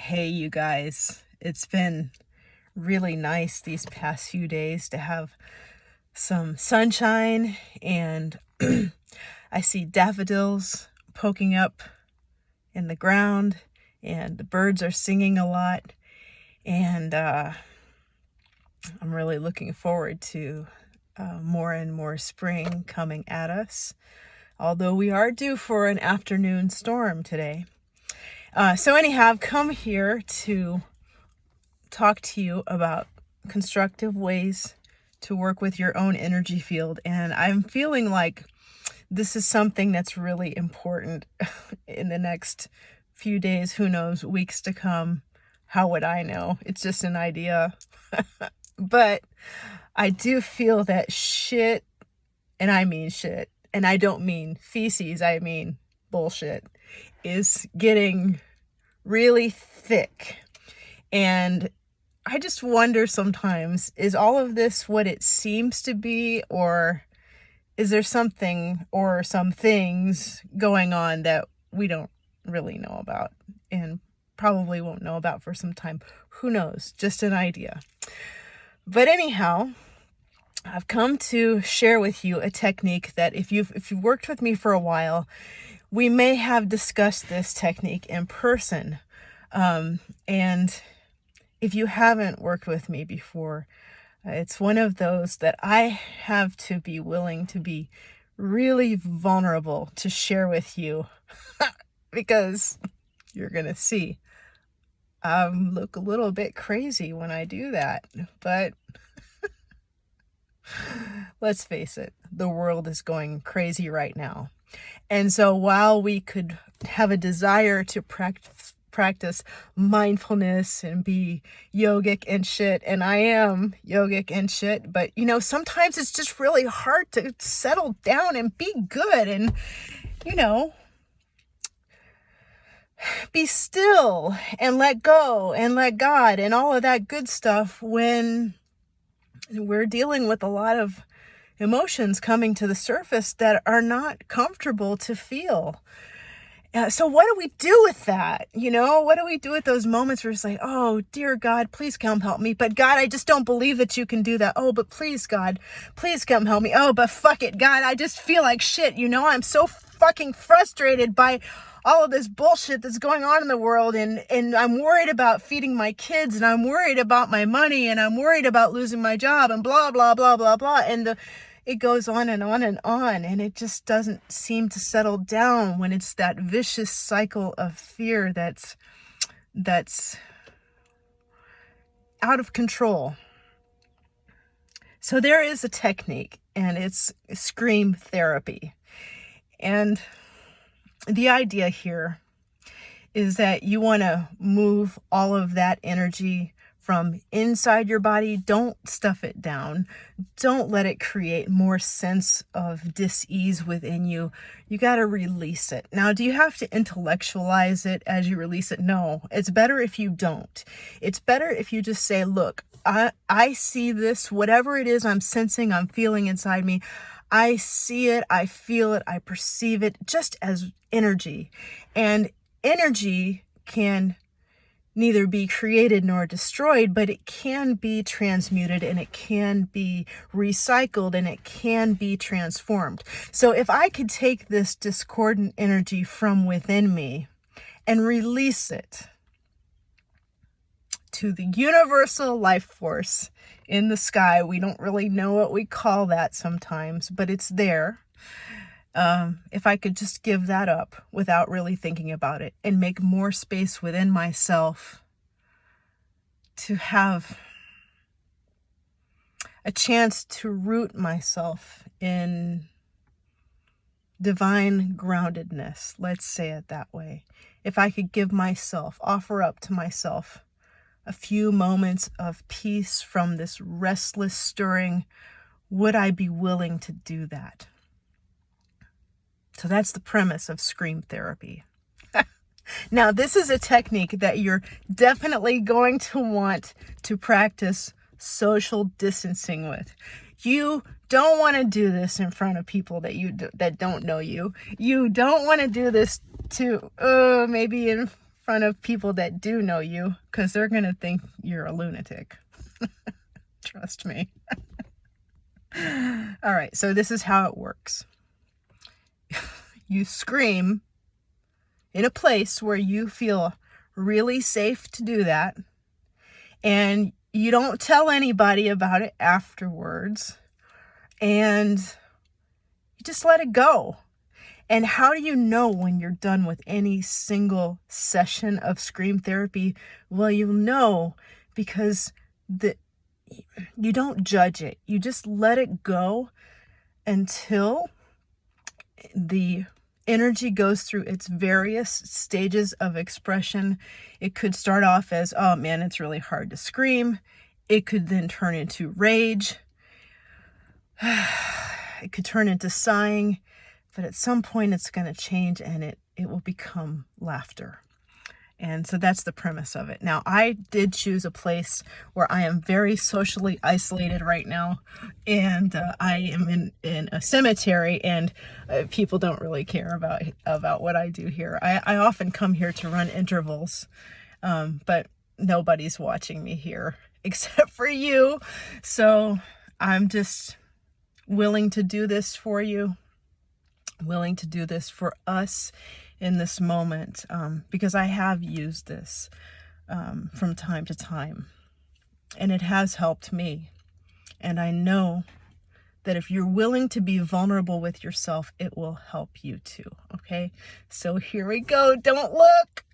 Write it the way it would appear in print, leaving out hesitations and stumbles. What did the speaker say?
Hey, you guys, it's been really nice these past few days to have some sunshine, and I see daffodils poking up in the ground, and the birds are singing a lot, and I'm really looking forward to more and more spring coming at us, although we are due for an afternoon storm today. So anyhow, I've come here to talk to you about constructive ways to work with your own energy field. And I'm feeling like this is something that's really important in the next few days, who knows, weeks to come. How would I know? It's just an idea. But I do feel that shit, and I mean shit, and I don't mean feces, I mean bullshit, is getting really thick. And I just wonder sometimes, is all of this what it seems to be, or is there something or some things going on that we don't really know about and probably won't know about for some time? Who knows? Just an idea. But anyhow, I've come to share with you a technique that if you've worked with me for a while, we may have discussed this technique in person. And if you haven't worked with me before, it's one of those that I have to be willing to be really vulnerable to share with you because you're going to see I look a little bit crazy when I do that. But let's face it, the world is going crazy right now. And so while we could have a desire to practice mindfulness and be yogic and shit, and I am yogic and shit, but sometimes it's just really hard to settle down and be good and be still and let go and let God and all of that good stuff when we're dealing with a lot of emotions coming to the surface that are not comfortable to feel. So what do we do with that? What do we do with those moments where it's like, oh, dear God, please come help me. But God, I just don't believe that you can do that. Oh, but please, God, please come help me. Oh, but fuck it, God, I just feel like shit. I'm so fucking frustrated by all of this bullshit that's going on in the world. And I'm worried about feeding my kids, and I'm worried about my money, and I'm worried about losing my job, and blah, blah, blah, blah, blah. And it goes on and on and on, and it just doesn't seem to settle down when it's that vicious cycle of fear that's out of control. So there is a technique, and it's scream therapy. And the idea here is that you want to move all of that energy from inside your body. Don't stuff it down. Don't let it create more sense of dis-ease within you. You got to release it. Now, do you have to intellectualize it as you release it? No, it's better if you don't. It's better if you just say, look, I see this, whatever it is I'm sensing, I'm feeling inside me. I see it, I feel it, I perceive it just as energy. And energy can neither be created nor destroyed, but it can be transmuted, and it can be recycled, and it can be transformed. So if I could take this discordant energy from within me and release it to the universal life force in the sky, we don't really know what we call that sometimes, but it's there. If I could just give that up without really thinking about it and make more space within myself to have a chance to root myself in divine groundedness, let's say it that way. If I could offer up to myself a few moments of peace from this restless stirring, would I be willing to do that? So that's the premise of scream therapy. Now, this is a technique that you're definitely going to want to practice social distancing with. You don't want to do this in front of people that don't know you. You don't want to do this to maybe in front of people that do know you, because they're going to think you're a lunatic. Trust me. All right, so this is how it works. You scream in a place where you feel really safe to do that, and you don't tell anybody about it afterwards, and you just let it go. And how do you know when you're done with any single session of scream therapy? Well, you'll know because you don't judge it. You just let it go until the energy goes through its various stages of expression. It could start off as, oh man, it's really hard to scream. It could then turn into rage. It could turn into sighing. But at some point it's going to change, and it will become laughter. And so that's the premise of it. Now, I did choose a place where I am very socially isolated right now, and I am in a cemetery, and people don't really care about what I do here. I often come here to run intervals, but nobody's watching me here except for you. So I'm just willing to do this for you, willing to do this for us in this moment, because I have used this from time to time, and it has helped me. And I know that if you're willing to be vulnerable with yourself, it will help you too. Okay, so here we go. Don't look.